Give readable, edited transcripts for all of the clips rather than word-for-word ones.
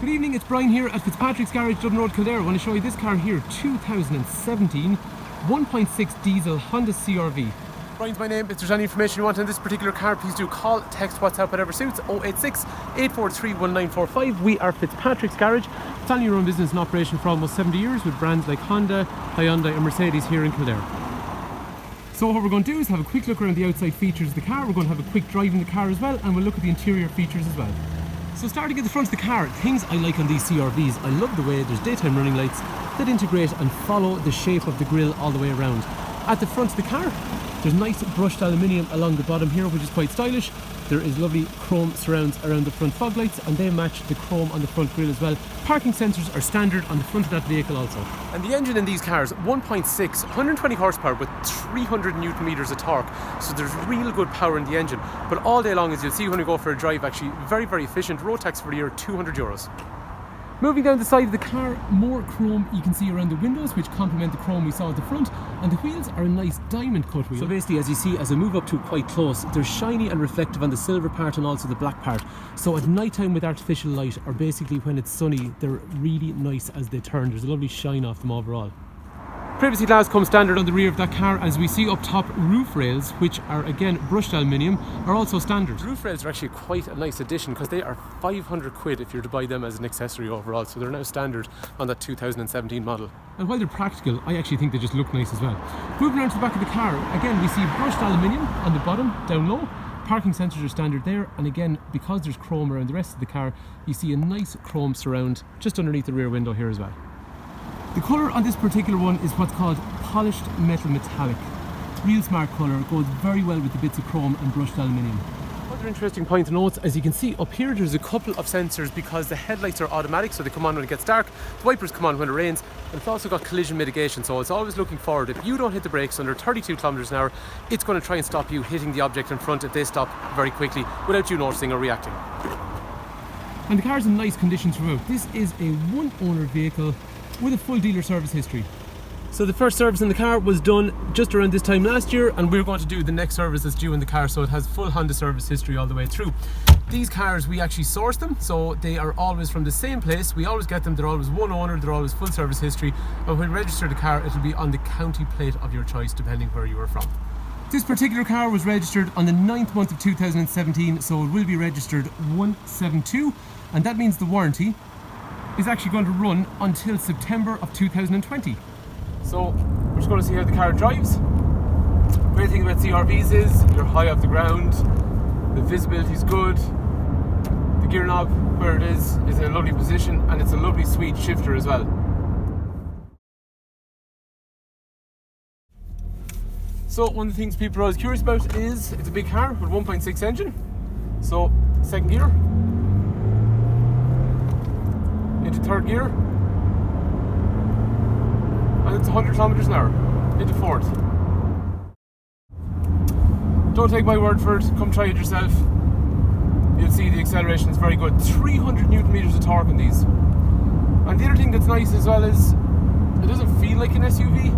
Good evening, it's Brian here at Fitzpatrick's Garage, Dublin Road, Kildare. I want to show you this car here, 2017 1.6 diesel Honda CRV. Brian's my name. If there's any information you want on this particular car, please do call, text, WhatsApp, whatever suits. 086 843 1945. We are Fitzpatrick's Garage. Family run business in operation for almost 70 years with brands like Honda, Hyundai and Mercedes here in Kildare. So what we're going to do is have a quick look around the outside features of the car. We're going to have a quick drive in the car as well, and we'll look at the interior features as well. So starting at the front of the car, things I like on these CRVs, I love the way there's daytime running lights that integrate and follow the shape of the grille all the way around. At the front of the car, there's nice brushed aluminium along the bottom here, which is quite stylish. There is lovely chrome surrounds around the front fog lights, and they match the chrome on the front grille as well. Parking sensors are standard on the front of that vehicle also. And the engine in these cars, 1.6, 120 horsepower with 300 newton meters of torque. So there's real good power in the engine. But all day long, as you'll see when you go for a drive, actually very, very efficient. Road tax for the year, €200. Moving down the side of the car, more chrome you can see around the windows, which complement the chrome we saw at the front, and the wheels are a nice diamond cut wheel. So basically, as you see, as I move up to quite close, they're shiny and reflective on the silver part and also the black part. So at night time with artificial light, or basically when it's sunny, they're really nice as they turn. There's a lovely shine off them overall. Privacy glass comes standard on the rear of that car. As we see up top, roof rails, which are again brushed aluminium, are also standard. Roof rails are actually quite a nice addition because they are 500 quid if you're to buy them as an accessory overall, so they're now standard on that 2017 model. And while they're practical, I actually think they just look nice as well. Moving around to the back of the car, again we see brushed aluminium on the bottom, down low. Parking sensors are standard there, and again, because there's chrome around the rest of the car, you see a nice chrome surround just underneath the rear window here as well. The colour on this particular one is what's called polished metal metallic. Real smart colour, goes very well with the bits of chrome and brushed aluminium. Another interesting point to note, as you can see up here, there's a couple of sensors because the headlights are automatic, so they come on when it gets dark, the wipers come on when it rains, and it's also got collision mitigation, so it's always looking forward. If you don't hit the brakes under 32 kilometers an hour, it's going to try and stop you hitting the object in front if they stop very quickly without you noticing or reacting. And the car's in nice condition throughout. This is a one-owner vehicle with a full dealer service history. So the first service in the car was done just around this time last year, and we're going to do the next service that's due in the car, so it has full Honda service history all the way through. These cars, we actually source them, so they are always from the same place. We always get them, they're always one owner, they're always full service history, and when you register the car, it'll be on the county plate of your choice depending where you are from. This particular car was registered on the 9th month of 2017, so it will be registered 172, and that means the warranty is actually going to run until September of 2020. So we're just going to see how the car drives. The great thing about CRVs is you're high off the ground, the visibility is good, the gear knob where it is in a lovely position, and it's a lovely sweet shifter as well. So one of the things people are always curious about is it's a big car with 1.6 engine. So second gear, into third gear, and it's 100 kilometers an hour into fourth. Don't take my word for it, come try it yourself. You'll see the acceleration is very good. 300 newton meters of torque on these. And the other thing that's nice as well is it doesn't feel like an SUV.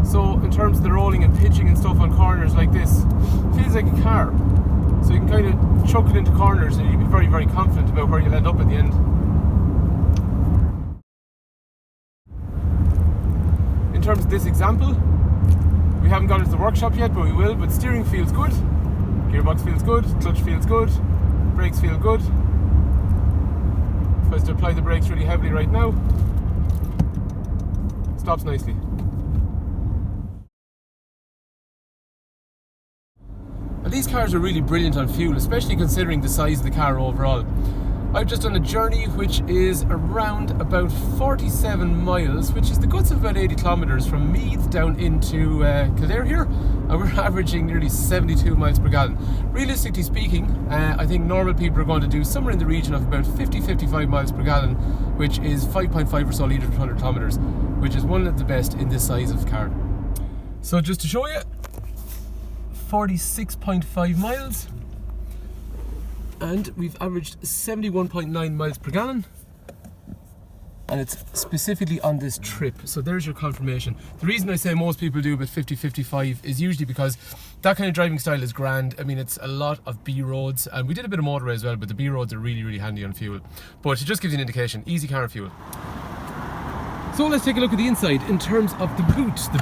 So in terms of the rolling and pitching and stuff on corners like this, it feels like a car. So you can kind of chuck it into corners and you'll be very, very confident about where you'll end up at the end. In terms of this example, we haven't got it to the workshop yet, but we will. But steering feels good, gearbox feels good, clutch feels good, brakes feel good. If I was to apply the brakes really heavily right now, stops nicely. And these cars are really brilliant on fuel, especially considering the size of the car overall. I've just done a journey which is around about 47 miles, which is the guts of about 80 kilometres from Meath down into Kildare here, and we're averaging nearly 72 miles per gallon. Realistically speaking, I think normal people are going to do somewhere in the region of about 50-55 miles per gallon, which is 5.5 or so litres per 100 kilometres, which is one of the best in this size of car. So just to show you, 46.5 miles. And we've averaged 71.9 miles per gallon. and it's specifically on this trip. So there's your confirmation. The reason I say most people do about 50-55 is usually because that kind of driving style is grand. I mean, it's a lot of B roads, and we did a bit of motorway as well, but the B roads are really, really handy on fuel. But it just gives you an indication, easy car fuel. So let's take a look at the inside. In terms of the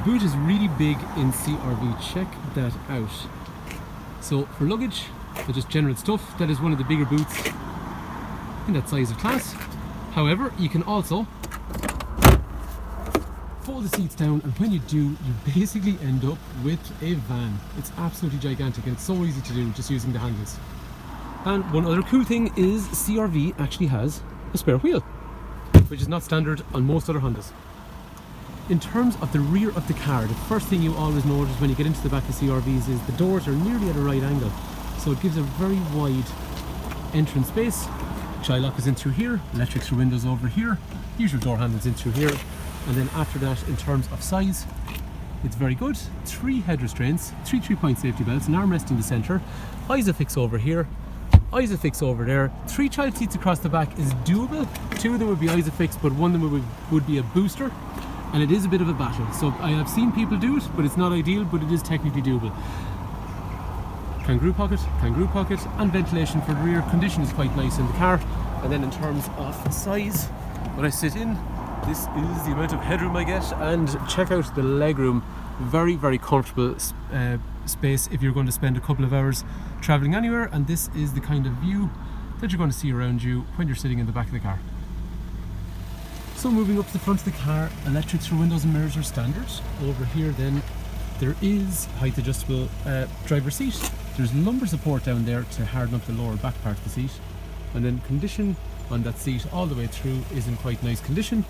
boot is really big in CRV. Check that out. So for luggage, for just general stuff, that is one of the bigger boots in that size of class. However, you can also fold the seats down, and when you do, you basically end up with a van. It's absolutely gigantic, and it's so easy to do just using the handles. And one other cool thing is CRV actually has a spare wheel, which is not standard on most other Hondas. In terms of the rear of the car, the first thing you always notice when you get into the back of CRVs is the doors are nearly at a right angle, so it gives a very wide entrance space. Child lock is in through here, electric through windows over here, usual door handles in through here, and then after that, in terms of size, it's very good. 3 head restraints, 3 3-point safety belts, an armrest in the centre, ISOFIX over here, ISOFIX over there. 3 child seats across the back is doable. 2 of them would be ISOFIX, but one of them would be a booster, and it is a bit of a battle. So I have seen people do it, but it's not ideal, but it is technically doable. Kangaroo pocket, and ventilation for the rear. Condition is quite nice in the car. And then in terms of size, when I sit in, this is the amount of headroom I get, and check out the legroom. Very, very comfortable space if you're going to spend a couple of hours traveling anywhere, and this is the kind of view that you're going to see around you when you're sitting in the back of the car. So moving up to the front of the car, electric through windows and mirrors are standard. Over here then, there is height adjustable driver's seat. There's lumbar support down there to harden up the lower back part of the seat, and then condition on that seat all the way through is in quite nice condition.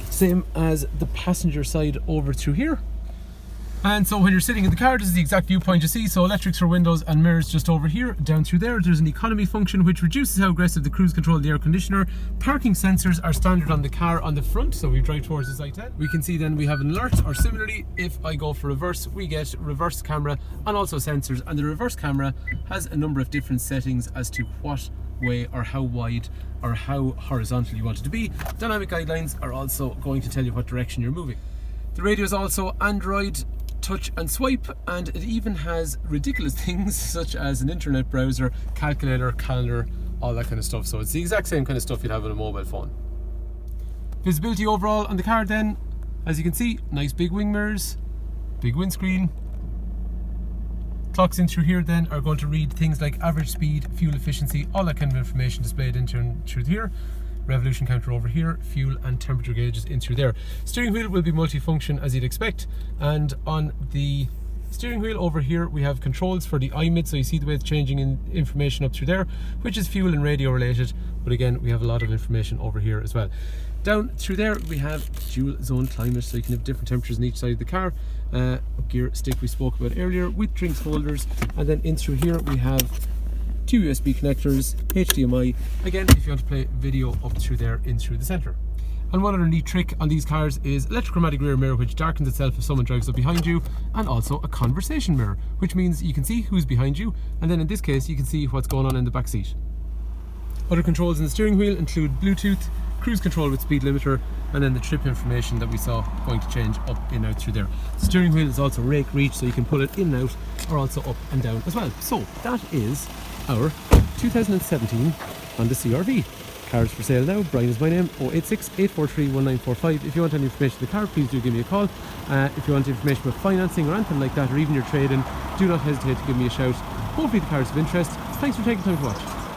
Same as the passenger side over through here. And so when you're sitting in the car, this is the exact viewpoint you see. So electric through windows and mirrors just over here. Down through there, there's an economy function which reduces how aggressive the cruise control of the air conditioner. Parking sensors are standard on the car on the front, so we drive towards the SEi-DTEC. We can see then we have an alert, or similarly, if I go for reverse, we get reverse camera and also sensors. And the reverse camera has a number of different settings as to what way or how wide or how horizontal you want it to be. Dynamic guidelines are also going to tell you what direction you're moving. The radio is also Android touch and swipe, and it even has ridiculous things such as an internet browser, calculator, calendar, all that kind of stuff. So it's the exact same kind of stuff you'd have on a mobile phone. Visibility overall on the car then, as you can see, nice big wing mirrors, big windscreen. Clocks in through here then are going to read things like average speed, fuel efficiency, all that kind of information displayed in through here. Revolution counter over here, fuel and temperature gauges in through there. Steering wheel will be multifunction as you'd expect, and on the steering wheel over here we have controls for the iMid, so you see the way it's changing in information up through there, which is fuel and radio related, but again we have a lot of information over here as well. Down through there we have dual zone climate, so you can have different temperatures on each side of the car. Gear stick we spoke about earlier with drinks holders, and then in through here we have 2 USB connectors, HDMI, again if you want to play video up through there in through the centre. And one other neat trick on these cars is electrochromatic rear mirror, which darkens itself if someone drives up behind you, and also a conversation mirror, which means you can see who's behind you, and then in this case you can see what's going on in the back seat. Other controls in the steering wheel include Bluetooth, cruise control with speed limiter, and then the trip information that we saw going to change up in and out through there. The steering wheel is also rake reach, so you can pull it in and out, or also up and down as well. So that is our 2017 Honda CRV. Cars for sale now. Brian is my name. 086 843 1945. If you want any information on the car, please do give me a call. If you want information about financing or anything like that, or even your trade-in, do not hesitate to give me a shout. Hopefully the car is of interest. Thanks for taking time to watch.